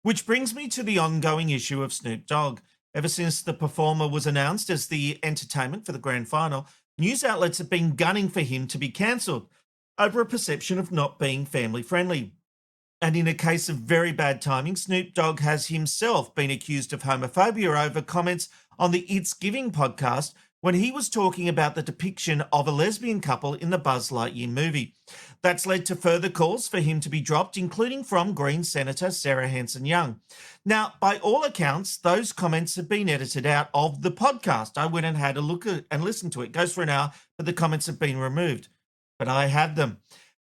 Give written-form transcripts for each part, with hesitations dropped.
Which brings me to the ongoing issue of Snoop Dogg. Ever since the performer was announced as the entertainment for the grand final, news outlets have been gunning for him to be cancelled over a perception of not being family friendly. And in a case of very bad timing, Snoop Dogg has himself been accused of homophobia over comments on the It's Giving podcast when he was talking about the depiction of a lesbian couple in the Buzz Lightyear movie. That's led to further calls for him to be dropped, including from Green Senator Sarah Hanson-Young. Now, by all accounts, those comments have been edited out of the podcast. I went and had a look at and listened to it. It goes for an hour, but the comments have been removed. But I have them.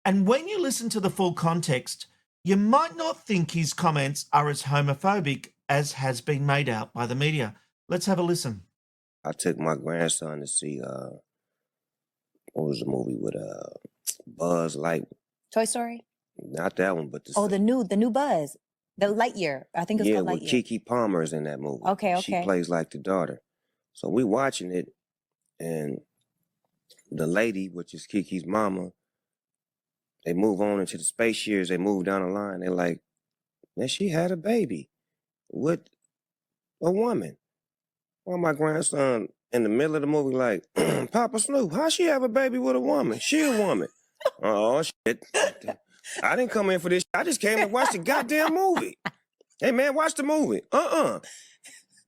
And when you listen to the full context, you might not think his comments are as homophobic as has been made out by the media. Let's have a listen. I took my grandson to see what was the movie with Buzz Light? Toy Story? Not that one, but the new Buzz, the Lightyear. I think it's called Lightyear. With Kiki Palmer's in that movie. Okay. She plays like the daughter. So we watching it, and the lady, which is Kiki's mama, they move on into the space years. They move down the line. They're like, man, she had a baby with a woman. Well, my grandson in the middle of the movie like, Papa Snoop, how she have a baby with a woman? She a woman. Oh, shit. I didn't come in for this. I just came to watch the goddamn movie. Hey, man, watch the movie.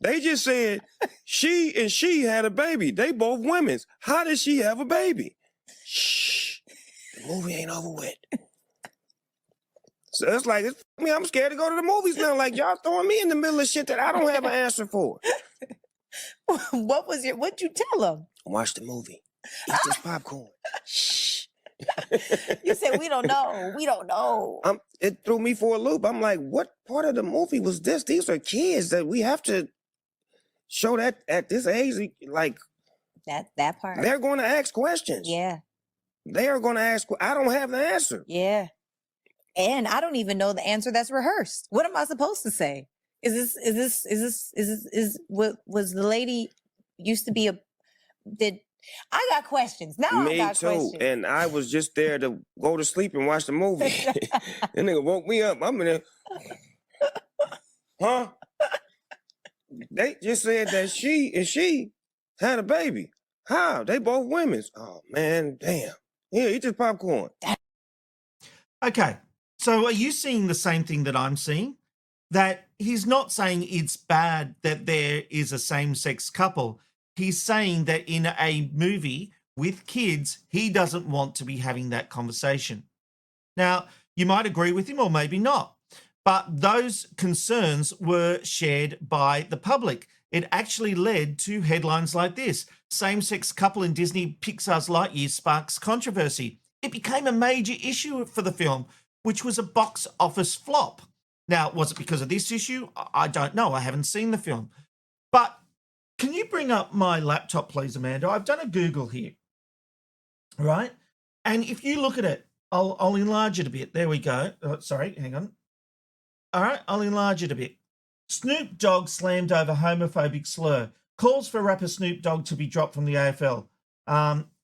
They just said she had a baby. They both women's. How did she have a baby? Shh. The movie ain't over with. So it's like, I'm scared to go to the movies now. Like, y'all throwing me in the middle of shit that I don't have an answer for. What'd you tell him? Watch the movie. Eat this popcorn. Shh. You said, we don't know. It threw me for a loop. I'm like, what part of the movie was this? These are kids that we have to show that at this age, like that part. They're going to ask questions. Yeah. They are going to ask. I don't have the answer. Yeah. And I don't even know the answer that's rehearsed. What am I supposed to say? Was the lady used to be I got questions. Now I got questions. Me too. And I was just there to go to sleep and watch the movie. That nigga woke me up. I'm in there. Huh? They just said that she had a baby. How? They both women's. Oh, man, damn. Here, eat this popcorn. Okay, so are you seeing the same thing that I'm seeing? That he's not saying it's bad that there is a same-sex couple. He's saying that in a movie with kids, he doesn't want to be having that conversation. Now, you might agree with him or maybe not, but those concerns were shared by the public. It actually led to headlines like this: same-sex couple in Disney Pixar's Lightyear sparks controversy. It became a major issue for the film, which was a box office flop. Now, was it because of this issue? I don't know. I haven't seen the film. But can you bring up my laptop, please, Amanda? I've done a Google here, right? And if you look at it, I'll enlarge it a bit. There we go. Oh, sorry, hang on. All right, I'll enlarge it a bit. Snoop Dogg slammed over homophobic slur. Calls for rapper Snoop Dogg to be dropped from the AFL.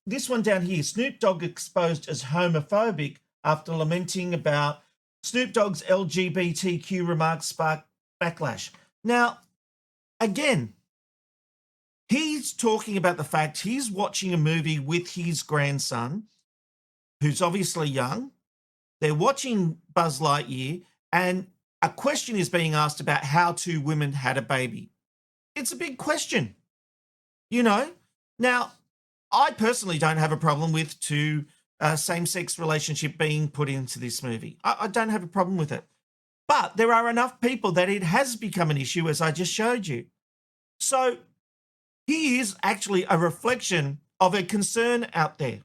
This one down here, Snoop Dogg exposed as homophobic after lamenting about Snoop Dogg's LGBTQ remarks sparked backlash. Now, again, he's talking about the fact he's watching a movie with his grandson, who's obviously young. They're watching Buzz Lightyear, and a question is being asked about how two women had a baby. It's a big question, you know? Now, I personally don't have a problem with two same-sex relationship being put into this movie. I don't have a problem with it. But there are enough people that it has become an issue, as I just showed you. So he is actually a reflection of a concern out there.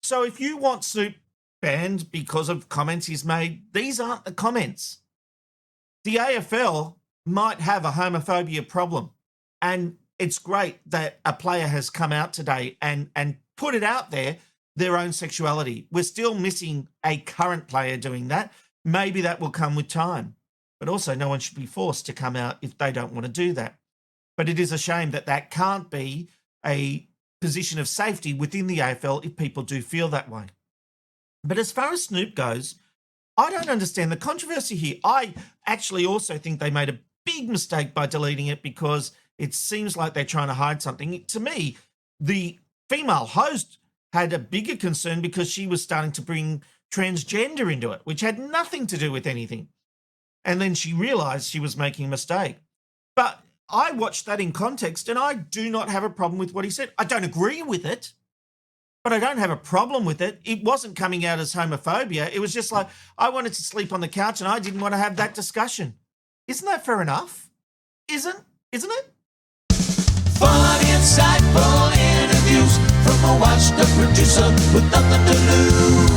So if you want Snoop banned because of comments he's made, these aren't the comments. The AFL might have a homophobia problem, and it's great that a player has come out today and put it out there, their own sexuality. We're still missing a current player doing that. Maybe that will come with time. But also, no one should be forced to come out if they don't want to do that. But it is a shame that that can't be a position of safety within the AFL if people do feel that way. But as far as Snoop goes, I don't understand the controversy here. I actually also think they made a big mistake by deleting it because it seems like they're trying to hide something. To me, the female host had a bigger concern because she was starting to bring transgender into it, which had nothing to do with anything. And then she realized she was making a mistake. But I watched that in context and I do not have a problem with what he said. I don't agree with it, but I don't have a problem with it. It wasn't coming out as homophobia. It was just like, I wanted to sleep on the couch and I didn't want to have that discussion. Isn't that fair enough? Isn't it? Fun, insightful interviews from a washed-up producer with nothing to lose.